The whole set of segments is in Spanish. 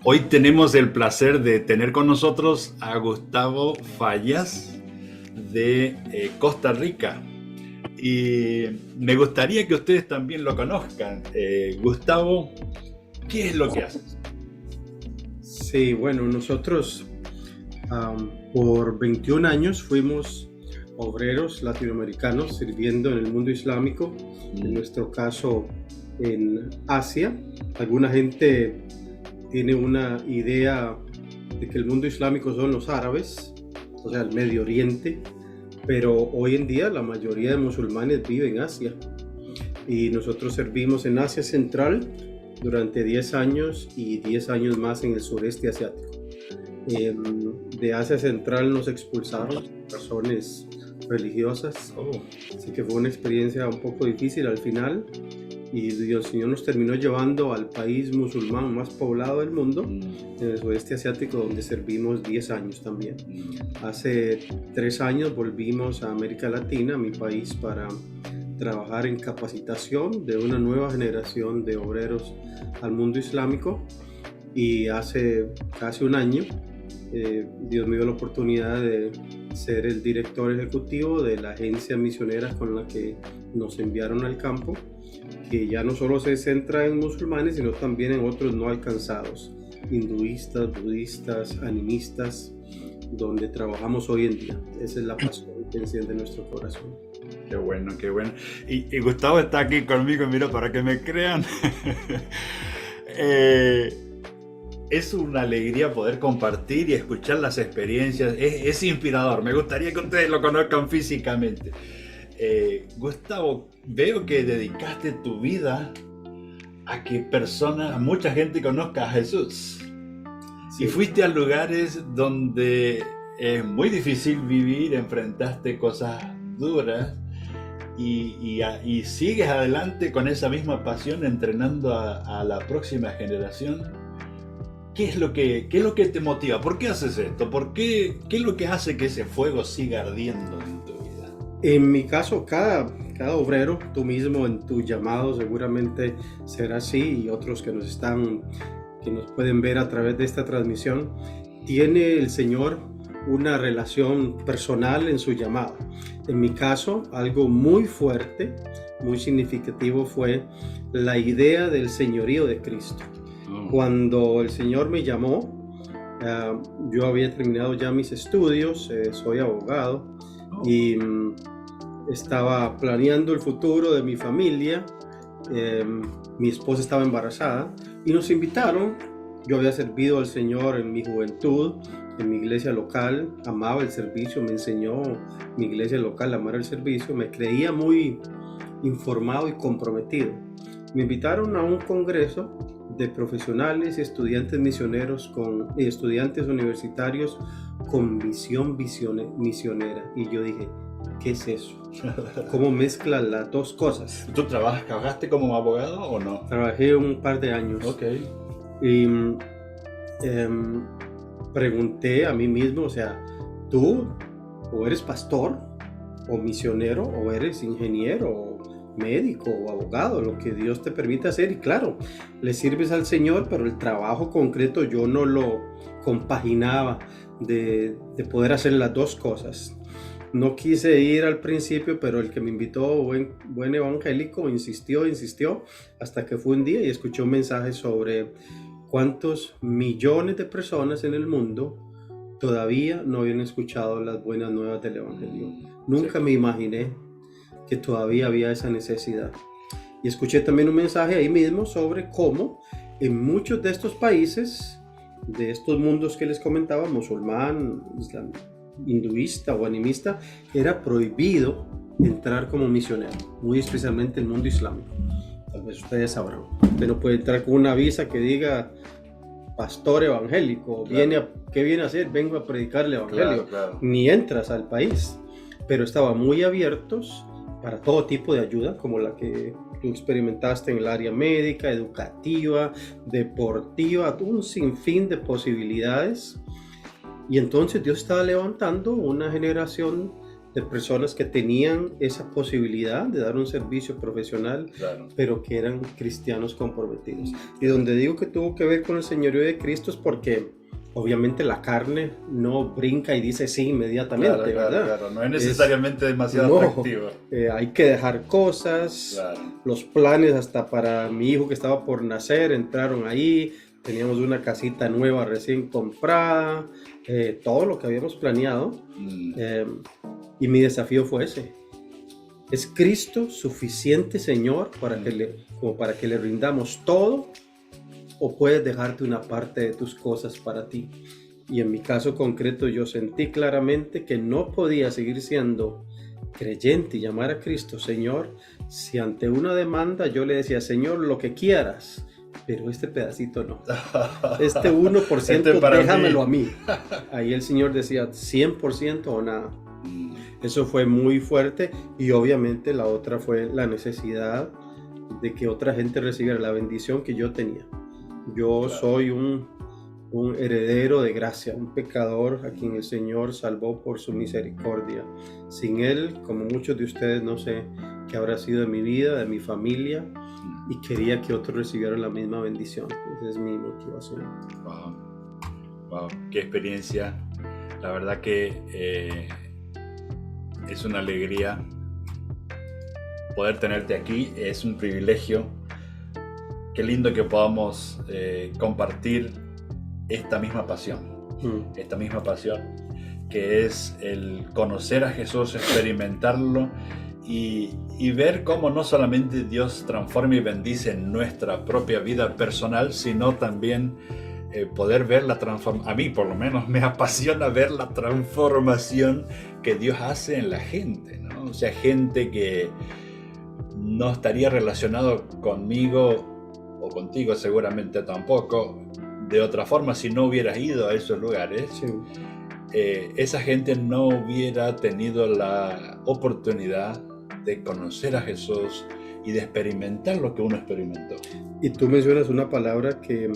Hoy tenemos el placer de tener con nosotros a Gustavo Fallas de Costa Rica. Y me gustaría que ustedes también lo conozcan. Gustavo, ¿qué es lo que haces? Sí, bueno, nosotros por 21 años fuimos obreros latinoamericanos sirviendo en el mundo islámico, en nuestro caso en Asia. Alguna gente tiene una idea de que el mundo islámico son los árabes, o sea, el Medio Oriente, pero hoy en día la mayoría de musulmanes vive en Asia y nosotros servimos en Asia Central durante 10 años y 10 años más en el sureste asiático. De Asia Central nos expulsaron por razones religiosas, así que fue una experiencia un poco difícil al final y el Señor nos terminó llevando al país musulmán más poblado del mundo, en el sudeste asiático, donde servimos 10 años también. Hace 3 años volvimos a América Latina, a mi país, para trabajar en capacitación de una nueva generación de obreros al mundo islámico, y hace casi un año Dios me dio la oportunidad de ser el director ejecutivo de la agencia misionera con la que nos enviaron al campo, que ya no solo se centra en musulmanes, sino también en otros no alcanzados, hinduistas, budistas, animistas, donde trabajamos hoy en día. Esa es la pasión que enciende nuestro corazón. Qué bueno, qué bueno. Y Gustavo está aquí conmigo, mira, para que me crean. Es una alegría poder compartir y escuchar las experiencias. Es inspirador. Me gustaría que ustedes lo conozcan físicamente. Gustavo, veo que dedicaste tu vida a que mucha gente conozca a Jesús. Sí. Y fuiste a lugares donde es muy difícil vivir, enfrentaste cosas duras y sigues adelante con esa misma pasión, entrenando a la próxima generación. ¿Qué es lo que te motiva? ¿Por qué haces esto? ¿Qué es lo que hace que ese fuego siga ardiendo en tu vida? En mi caso, cada obrero, tú mismo en tu llamado seguramente será así, y otros que nos pueden ver a través de esta transmisión, tiene el Señor una relación personal en su llamado. En mi caso, algo muy fuerte, muy significativo fue la idea del señorío de Cristo. Cuando el Señor me llamó, yo había terminado ya mis estudios, soy abogado, y estaba planeando el futuro de mi familia. Mi esposa estaba embarazada y nos invitaron. Yo había servido al Señor en mi juventud, en mi iglesia local, amaba el servicio, me enseñó mi iglesia local a amar el servicio, me creía muy informado y comprometido. Me invitaron a un congreso de profesionales y estudiantes misioneros estudiantes universitarios con visión misionera, y yo dije, ¿qué es eso? ¿Cómo mezclan las dos cosas? ¿Tú trabajaste como abogado o no? Trabajé un par de años. Okay. Y pregunté a mí mismo, o sea, ¿tú o eres pastor o misionero o eres ingeniero o médico o abogado, lo que Dios te permite hacer? Y claro, le sirves al Señor, pero el trabajo concreto yo no lo compaginaba de poder hacer las dos cosas. No quise ir al principio, pero el que me invitó, buen evangélico, insistió, hasta que fue un día y escuché un mensaje sobre cuántos millones de personas en el mundo todavía no habían escuchado las buenas nuevas del evangelio. Nunca me imaginé que todavía había esa necesidad. Y escuché también un mensaje ahí mismo sobre cómo en muchos de estos países, de estos mundos que les comentaba, musulmán, islam, hinduista o animista, era prohibido entrar como misionero, muy especialmente el mundo islámico. Tal vez ustedes sabrán. Usted no puede entrar con una visa que diga pastor evangélico. Claro. ¿Qué viene a hacer? Vengo a predicar el evangelio. Claro. Ni entras al país. Pero estaban muy abiertos para todo tipo de ayuda, como la que tú experimentaste en el área médica, educativa, deportiva, un sinfín de posibilidades. Y entonces Dios estaba levantando una generación de personas que tenían esa posibilidad de dar un servicio profesional, Claro. pero que eran cristianos comprometidos. Y donde digo que tuvo que ver con el señorío de Cristo es porque obviamente la carne no brinca y dice sí inmediatamente, Claro, claro, ¿verdad? claro. No es necesariamente demasiado No, atractiva. hay que dejar cosas, Claro. los planes hasta para mi hijo que estaba por nacer entraron ahí, teníamos una casita nueva recién comprada, todo lo que habíamos planeado, y mi desafío fue ese. ¿Es Cristo suficiente, Señor, como para que le rindamos todo? ¿O puedes dejarte una parte de tus cosas para ti? Y en mi caso concreto yo sentí claramente que no podía seguir siendo creyente y llamar a Cristo Señor si ante una demanda yo le decía, Señor, lo que quieras, pero este pedacito no. Este 1% déjamelo a mí. Ahí el Señor decía 100% o nada. Eso fue muy fuerte, y obviamente la otra fue la necesidad de que otra gente recibiera la bendición que yo tenía. Yo soy un heredero de gracia, un pecador a quien el Señor salvó por su misericordia. Sin Él, como muchos de ustedes, no sé qué habrá sido de mi vida, de mi familia, y quería que otros recibieran la misma bendición. Esa es mi motivación. Wow, qué experiencia. La verdad que es una alegría poder tenerte aquí, es un privilegio. Qué lindo que podamos compartir esta misma pasión, que es el conocer a Jesús, experimentarlo y ver cómo no solamente Dios transforma y bendice nuestra propia vida personal, sino también poder ver la transformación. A mí por lo menos me apasiona ver la transformación que Dios hace en la gente, ¿no? O sea, gente que no estaría relacionado conmigo o contigo seguramente tampoco de otra forma si no hubieras ido a esos lugares. Sí. Esa gente no hubiera tenido la oportunidad de conocer a Jesús y de experimentar lo que uno experimentó. Y tú mencionas una palabra que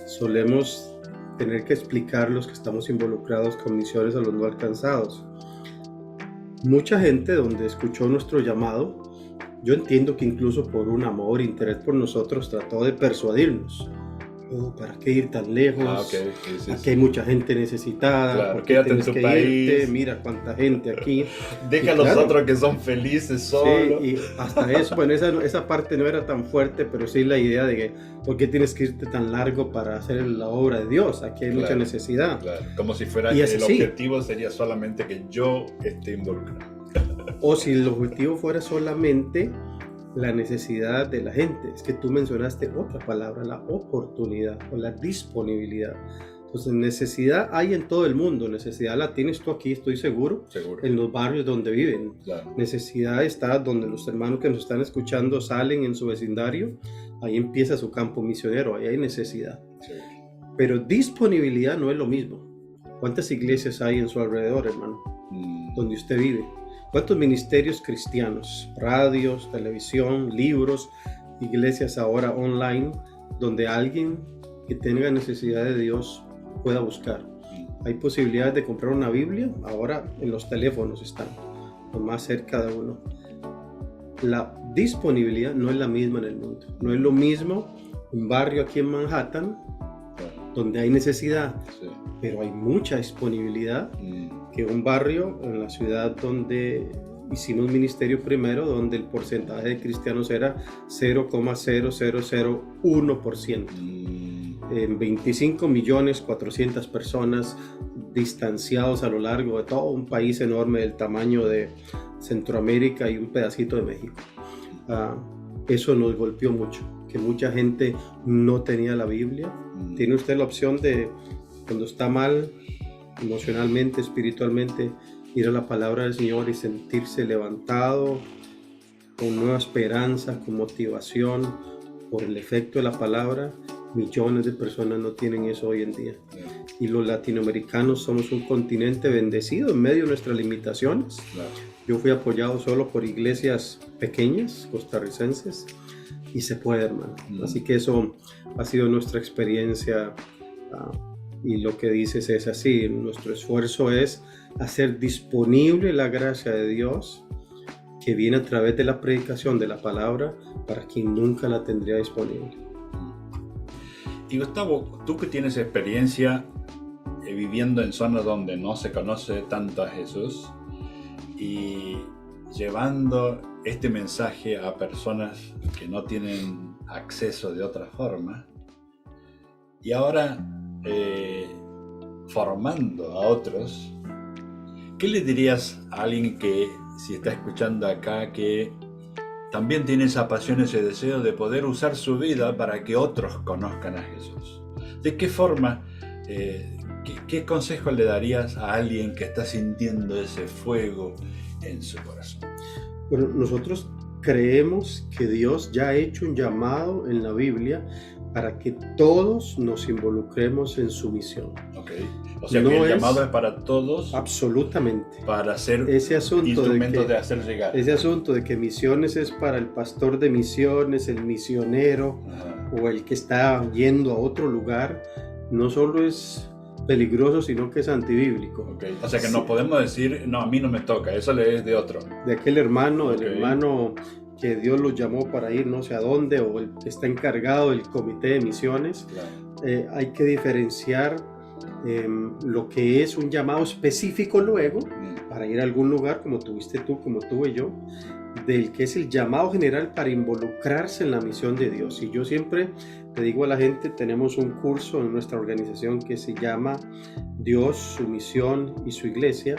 solemos tener que explicar los que estamos involucrados con misiones a los no alcanzados. Mucha gente donde escuchó nuestro llamado, yo entiendo que incluso por un amor, interés por nosotros, trató de persuadirnos. ¿Para qué ir tan lejos? Sí. Aquí hay mucha gente necesitada. Claro, quédate en tu país. Mira cuánta gente aquí. Deja a los otros que son felices solos. Sí, y hasta eso, bueno, esa parte no era tan fuerte, pero sí la idea de que ¿por qué tienes que irte tan largo para hacer la obra de Dios? Aquí hay mucha necesidad. Claro. Como si fuera el objetivo sería solamente que yo esté involucrado. O si el objetivo fuera solamente la necesidad de la gente. Es que tú mencionaste otra palabra, la oportunidad o la disponibilidad. Entonces, necesidad hay en todo el mundo. Necesidad la tienes tú aquí, estoy seguro. En los barrios donde viven. Claro. Necesidad está donde los hermanos que nos están escuchando salen en su vecindario. Ahí empieza su campo misionero, ahí hay necesidad. Sí. Pero disponibilidad no es lo mismo. ¿Cuántas iglesias hay en su alrededor, hermano? Donde usted vive. ¿Cuántos ministerios cristianos, radios, televisión, libros, iglesias ahora online, donde alguien que tenga necesidad de Dios pueda buscar? Hay posibilidades de comprar una Biblia, ahora en los teléfonos están, lo más cerca de uno. La disponibilidad no es la misma en el mundo. No es lo mismo un barrio aquí en Manhattan, donde hay necesidad, pero hay mucha disponibilidad, que un barrio en la ciudad donde hicimos ministerio primero, donde el porcentaje de cristianos era 0,0001%. En 25.400.000 personas distanciados a lo largo de todo un país enorme del tamaño de Centroamérica y un pedacito de México. Eso nos golpeó mucho, que mucha gente no tenía la Biblia. Tiene usted la opción de, cuando está mal emocionalmente, espiritualmente, ir a la palabra del Señor y sentirse levantado con nueva esperanza, con motivación por el efecto de la palabra. Millones de personas no tienen eso hoy en día. Y los latinoamericanos somos un continente bendecido en medio de nuestras limitaciones. Yo fui apoyado solo por iglesias pequeñas, costarricenses, y se puede, hermano. Así que eso ha sido nuestra experiencia y lo que dices es así. Nuestro esfuerzo es hacer disponible la gracia de Dios que viene a través de la predicación de la palabra para quien nunca la tendría disponible. Y Gustavo, tú que tienes experiencia viviendo en zonas donde no se conoce tanto a Jesús y llevando este mensaje a personas que no tienen acceso de otra forma, y ahora formando a otros, ¿qué le dirías a alguien que, si está escuchando acá, que también tiene esa pasión, ese deseo de poder usar su vida para que otros conozcan a Jesús? ¿De qué forma, qué consejo le darías a alguien que está sintiendo ese fuego en su corazón? Bueno, nosotros creemos que Dios ya ha hecho un llamado en la Biblia para que todos nos involucremos en su misión. Okay. O sea, que el llamado es para todos. Absolutamente. Para ser ese asunto instrumentos de hacer llegar. Ese asunto de que misiones es para el pastor de misiones, el misionero, o el que está yendo a otro lugar, no solo es peligroso, sino que es antibíblico. Okay. O sea que no podemos decir, no, a mí no me toca, eso le es de otro. De aquel hermano, el hermano que Dios los llamó para ir no sé a dónde, o el que está encargado del comité de misiones. Claro. Hay que diferenciar lo que es un llamado específico luego para ir a algún lugar, como tuviste tú, como tuve yo, del que es el llamado general para involucrarse en la misión de Dios. Y yo siempre le digo a la gente, tenemos un curso en nuestra organización que se llama Dios, su misión y su iglesia,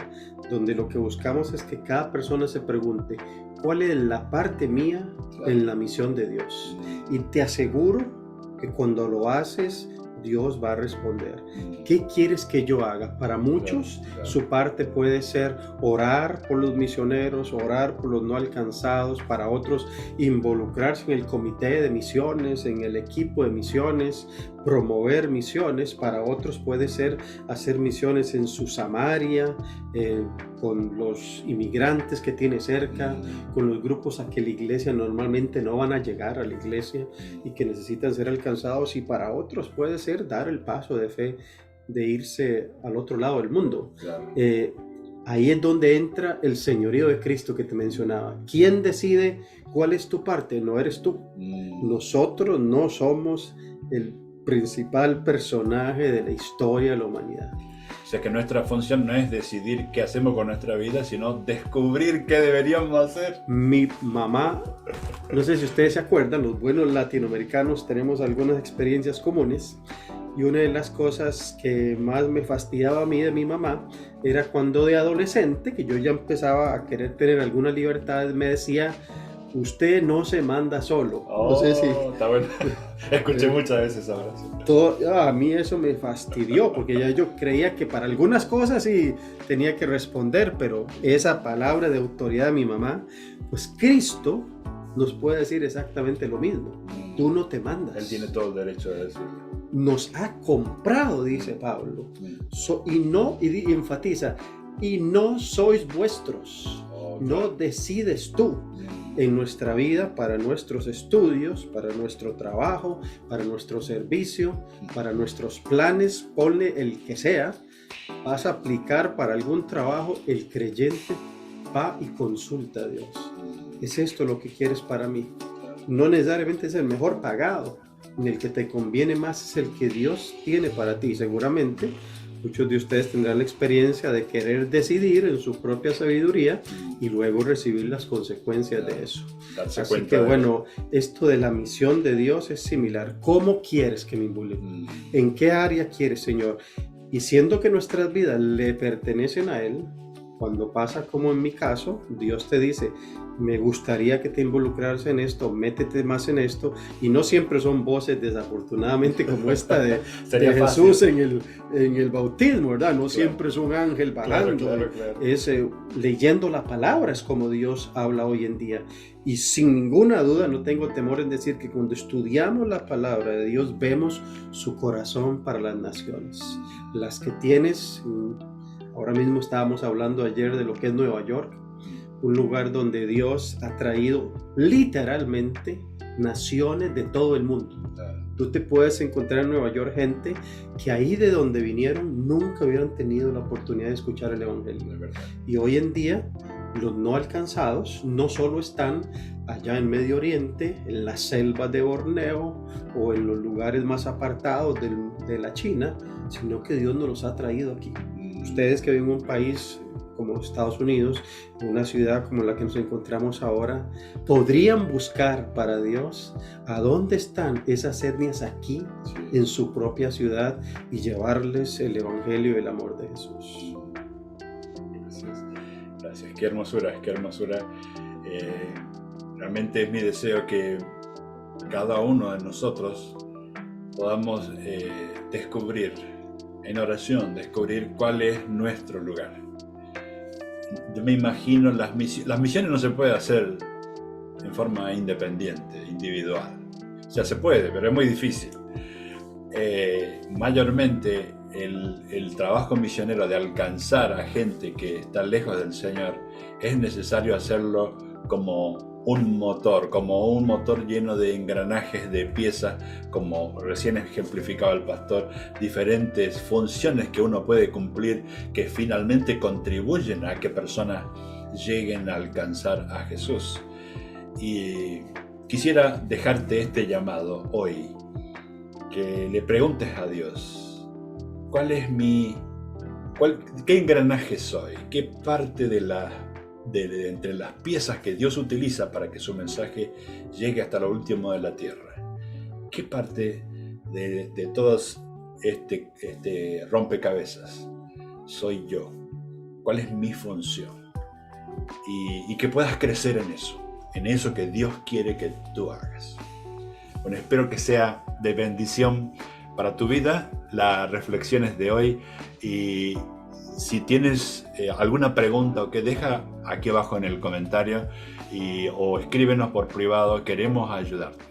donde lo que buscamos es que cada persona se pregunte, ¿cuál es la parte mía en la misión de Dios? Y te aseguro que cuando lo haces, Dios va a responder. ¿Qué quieres que yo haga? Para muchos, su parte puede ser orar por los misioneros, orar por los no alcanzados. Para otros, involucrarse en el comité de misiones, en el equipo de misiones, promover misiones. Para otros puede ser hacer misiones en su Samaria, con los inmigrantes que tiene cerca, con los grupos a que la iglesia normalmente no van a llegar a la iglesia y que necesitan ser alcanzados. Y para otros puede ser dar el paso de fe de irse al otro lado del mundo. Claro. Ahí es donde entra el señorío de Cristo que te mencionaba. ¿Quién decide cuál es tu parte? No eres tú. Nosotros no somos el principal personaje de la historia de la humanidad. O sea que nuestra función no es decidir qué hacemos con nuestra vida, sino descubrir qué deberíamos hacer. Mi mamá, no sé si ustedes se acuerdan, los buenos latinoamericanos tenemos algunas experiencias comunes, y una de las cosas que más me fastidiaba a mí de mi mamá era cuando de adolescente, que yo ya empezaba a querer tener alguna libertad, me decía, usted no se manda solo. No sé si... Está bueno. Escuché muchas veces esa frase. A mí eso me fastidió, porque ya yo creía que para algunas cosas sí tenía que responder, pero esa palabra de autoridad de mi mamá, pues Cristo nos puede decir exactamente lo mismo. Tú no te mandas. Él tiene todo el derecho de decirlo. Nos ha comprado, dice Pablo, y enfatiza, y no sois vuestros. No decides tú en nuestra vida, para nuestros estudios, para nuestro trabajo, para nuestro servicio, para nuestros planes, ponle el que sea. Vas a aplicar para algún trabajo, el creyente va y consulta a Dios. ¿Es esto lo que quieres para mí? No necesariamente es el mejor pagado, ni el que te conviene más, es el que Dios tiene para ti. Seguramente muchos de ustedes tendrán la experiencia de querer decidir en su propia sabiduría y luego recibir las consecuencias de eso. Así que bueno, esto de la misión de Dios es similar. ¿Cómo quieres que me involucre? ¿En qué área quieres, Señor? Y siendo que nuestras vidas le pertenecen a Él, cuando pasa como en mi caso, Dios te dice, me gustaría que te involucraras en esto, métete más en esto, y no siempre son voces desafortunadamente como esta de Jesús en el bautismo, ¿verdad? No siempre es un ángel bajando, claro. Es leyendo la palabra, es como Dios habla hoy en día. Y sin ninguna duda, no tengo temor en decir que cuando estudiamos la palabra de Dios, vemos su corazón para las naciones, las que tienes. Ahora mismo estábamos hablando ayer de lo que es Nueva York, un lugar donde Dios ha traído literalmente naciones de todo el mundo. Claro. Tú te puedes encontrar en Nueva York gente que ahí de donde vinieron nunca hubieran tenido la oportunidad de escuchar el Evangelio. De verdad. Y hoy en día los no alcanzados no solo están allá en Medio Oriente, en las selvas de Borneo o en los lugares más apartados de la China, sino que Dios nos los ha traído aquí. Ustedes que viven en un país como los Estados Unidos, en una ciudad como la que nos encontramos ahora, podrían buscar para Dios a dónde están esas etnias aquí, Sí. en su propia ciudad, y llevarles el Evangelio y el amor de Jesús. Gracias. Gracias. Qué hermosura, qué hermosura. Realmente es mi deseo que cada uno de nosotros podamos descubrir en oración, descubrir cuál es nuestro lugar. Yo me imagino las misiones no se pueden hacer en forma independiente, individual. O sea, se puede, pero es muy difícil. Mayormente el trabajo misionero de alcanzar a gente que está lejos del Señor es necesario hacerlo como un motor lleno de engranajes, de piezas, como recién ejemplificaba el pastor, diferentes funciones que uno puede cumplir que finalmente contribuyen a que personas lleguen a alcanzar a Jesús. Y quisiera dejarte este llamado hoy, que le preguntes a Dios, ¿qué engranaje soy? ¿Qué parte de entre las piezas que Dios utiliza para que su mensaje llegue hasta lo último de la tierra? ¿Qué parte de todos este rompecabezas soy yo? ¿Cuál es mi función? Y que puedas crecer en eso que Dios quiere que tú hagas. Bueno, espero que sea de bendición para tu vida las reflexiones de hoy, y si tienes alguna pregunta o que deja aquí abajo en el comentario o escríbenos por privado, queremos ayudarte.